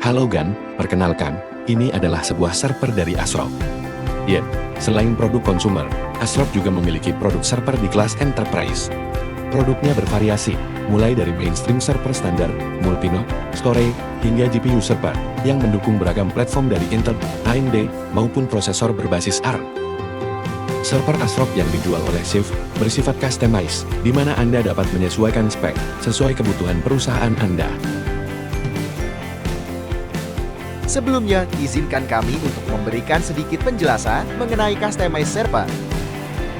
Halo Gan, perkenalkan, ini adalah sebuah server dari ASRock. Ya, selain produk konsumer, ASRock juga memiliki produk server di kelas enterprise. Produknya bervariasi, mulai dari mainstream server standar, multinode, storage, hingga GPU server, yang mendukung beragam platform dari Intel, AMD, maupun prosesor berbasis ARM. Server ASRock yang dijual oleh Shift bersifat customized, di mana Anda dapat menyesuaikan spek sesuai kebutuhan perusahaan Anda. Sebelumnya, izinkan kami untuk memberikan sedikit penjelasan mengenai customized server.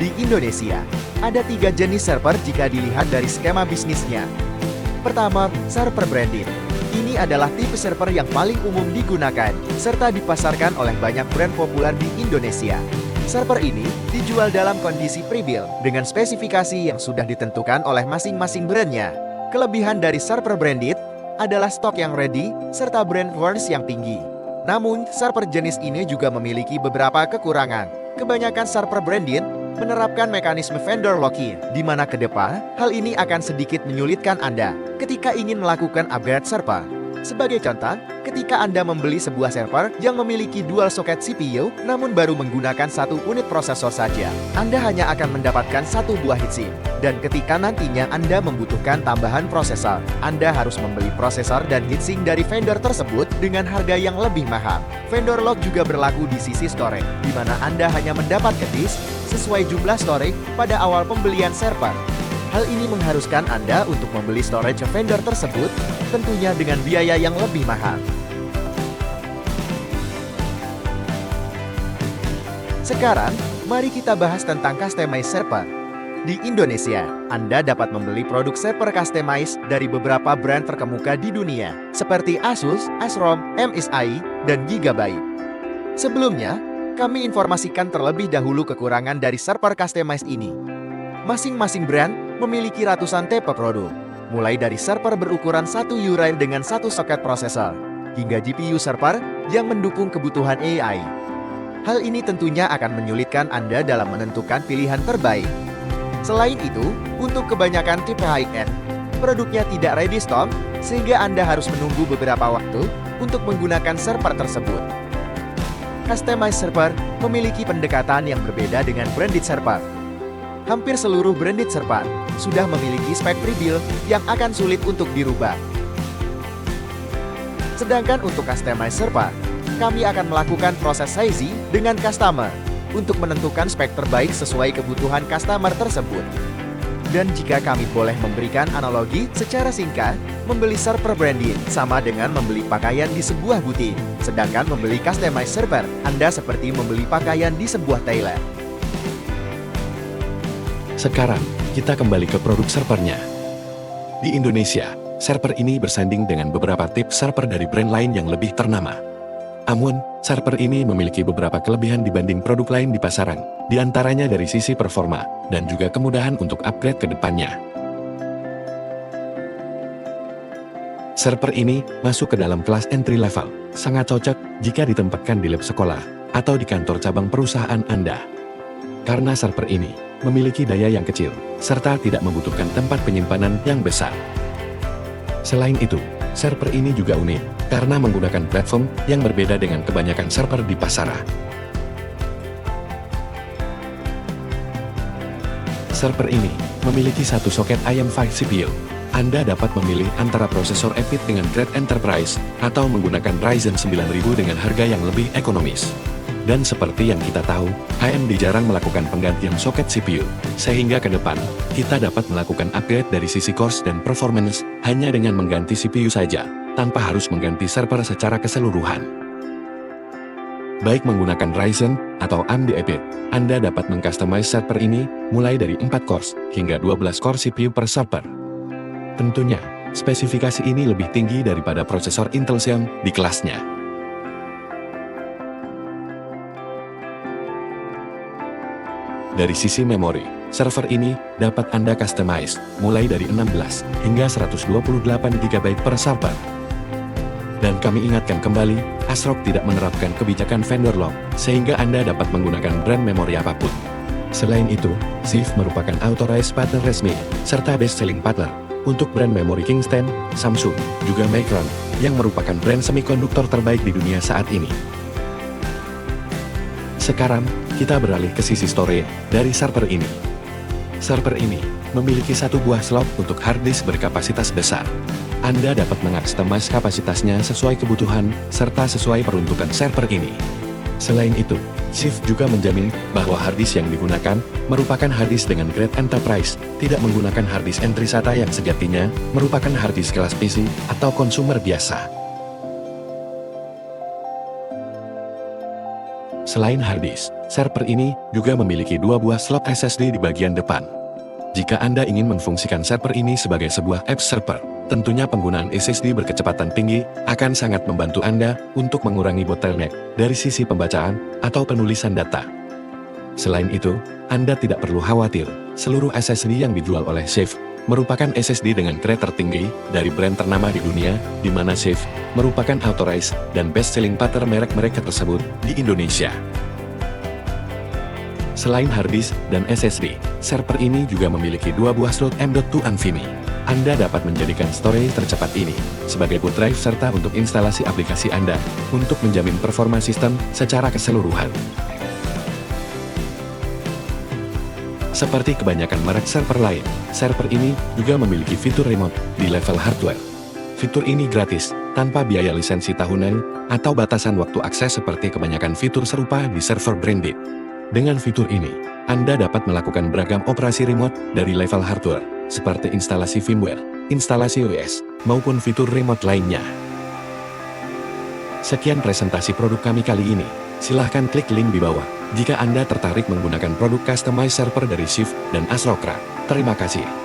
Di Indonesia, ada 3 jenis server jika dilihat dari skema bisnisnya. Pertama, server branded. Ini adalah tipe server yang paling umum digunakan, serta dipasarkan oleh banyak brand populer di Indonesia. Server ini dijual dalam kondisi pre-built dengan spesifikasi yang sudah ditentukan oleh masing-masing brandnya. Kelebihan dari server branded adalah stok yang ready, serta brand awareness yang tinggi. Namun, server jenis ini juga memiliki beberapa kekurangan. Kebanyakan server branded menerapkan mekanisme vendor lock-in, di mana ke depan, hal ini akan sedikit menyulitkan Anda ketika ingin melakukan upgrade server. Sebagai contoh, ketika Anda membeli sebuah server yang memiliki dual socket CPU, namun baru menggunakan satu unit prosesor saja, Anda hanya akan mendapatkan satu buah heatsink. Dan ketika nantinya Anda membutuhkan tambahan prosesor, Anda harus membeli prosesor dan heatsink dari vendor tersebut dengan harga yang lebih mahal. Vendor lock juga berlaku di sisi storage, di mana Anda hanya mendapatkan disk sesuai jumlah storage pada awal pembelian server. Hal ini mengharuskan Anda untuk membeli storage vendor tersebut, tentunya dengan biaya yang lebih mahal. Sekarang, mari kita bahas tentang customized server. Di Indonesia, Anda dapat membeli produk server customized dari beberapa brand terkemuka di dunia, seperti Asus, ASRock, MSI, dan Gigabyte. Sebelumnya, kami informasikan terlebih dahulu kekurangan dari server customized ini. Masing-masing brand memiliki ratusan tipe produk, mulai dari server berukuran 1 urai dengan 1 soket prosesor, hingga GPU server yang mendukung kebutuhan AI. Hal ini tentunya akan menyulitkan Anda dalam menentukan pilihan terbaik. Selain itu, untuk kebanyakan tipe high-end, produknya tidak ready stock, sehingga Anda harus menunggu beberapa waktu untuk menggunakan server tersebut. Customized server memiliki pendekatan yang berbeda dengan branded server. Hampir seluruh branded server sudah memiliki spek pre-built yang akan sulit untuk dirubah. Sedangkan untuk customized server, kami akan melakukan proses sizing dengan customer untuk menentukan spek terbaik sesuai kebutuhan customer tersebut. Dan jika kami boleh memberikan analogi secara singkat, membeli server branded sama dengan membeli pakaian di sebuah butik. Sedangkan membeli customized server, Anda seperti membeli pakaian di sebuah tailor. Sekarang, kita kembali ke produk servernya. Di Indonesia, server ini bersanding dengan beberapa tipe server dari brand lain yang lebih ternama. Namun, server ini memiliki beberapa kelebihan dibanding produk lain di pasaran, di antaranya dari sisi performa, dan juga kemudahan untuk upgrade ke depannya. Server ini masuk ke dalam kelas entry level, sangat cocok jika ditempatkan di lab sekolah, atau di kantor cabang perusahaan Anda. Karena server ini memiliki daya yang kecil, serta tidak membutuhkan tempat penyimpanan yang besar. Selain itu, server ini juga unik, karena menggunakan platform yang berbeda dengan kebanyakan server di pasaran. Server ini memiliki satu soket IM5 CPU. Anda dapat memilih antara prosesor EPYC dengan grade enterprise, atau menggunakan Ryzen 9000 dengan harga yang lebih ekonomis. Dan seperti yang kita tahu, AMD jarang melakukan penggantian soket CPU, sehingga ke depan, kita dapat melakukan upgrade dari sisi cores dan performance hanya dengan mengganti CPU saja, tanpa harus mengganti server secara keseluruhan. Baik menggunakan Ryzen atau AMD EPYC, Anda dapat mengcustomize server ini mulai dari 4 cores hingga 12 core CPU per server. Tentunya, spesifikasi ini lebih tinggi daripada prosesor Intel Xeon di kelasnya. Dari sisi memori, server ini dapat Anda customize mulai dari 16 hingga 128 GB per server. Dan kami ingatkan kembali, ASRock tidak menerapkan kebijakan vendor lock, sehingga Anda dapat menggunakan brand memori apapun. Selain itu, Shift merupakan authorized partner resmi, serta best selling partner, untuk brand memori Kingston, Samsung, juga Micron, yang merupakan brand semikonduktor terbaik di dunia saat ini. Sekarang, kita beralih ke sisi storage dari server ini. Server ini memiliki satu buah slot untuk hard disk berkapasitas besar. Anda dapat mengcustomize kapasitasnya sesuai kebutuhan, serta sesuai peruntukan server ini. Selain itu, Shift juga menjamin bahwa hard disk yang digunakan merupakan hard disk dengan grade enterprise, tidak menggunakan hard disk entry SATA yang sejatinya merupakan hard disk kelas PC atau konsumer biasa. Selain hard disk, server ini juga memiliki dua buah slot SSD di bagian depan. Jika Anda ingin memfungsikan server ini sebagai sebuah app server, tentunya penggunaan SSD berkecepatan tinggi akan sangat membantu Anda untuk mengurangi bottleneck dari sisi pembacaan atau penulisan data. Selain itu, Anda tidak perlu khawatir, seluruh SSD yang dijual oleh Shift merupakan SSD dengan grade tertinggi dari brand ternama di dunia, di mana Shift merupakan authorized dan best-selling partner merek-merek tersebut di Indonesia. Selain hard disk dan SSD, server ini juga memiliki dua buah slot M.2 NVMe. Anda dapat menjadikan storage tercepat ini sebagai boot drive serta untuk instalasi aplikasi Anda untuk menjamin performa sistem secara keseluruhan. Seperti kebanyakan merek server lain, server ini juga memiliki fitur remote di level hardware. Fitur ini gratis, tanpa biaya lisensi tahunan atau batasan waktu akses seperti kebanyakan fitur serupa di server branded. Dengan fitur ini, Anda dapat melakukan beragam operasi remote dari level hardware, seperti instalasi firmware, instalasi OS, maupun fitur remote lainnya. Sekian presentasi produk kami kali ini. Silahkan klik link di bawah jika Anda tertarik menggunakan produk customized server dari Shift dan Asrokra. Terima kasih.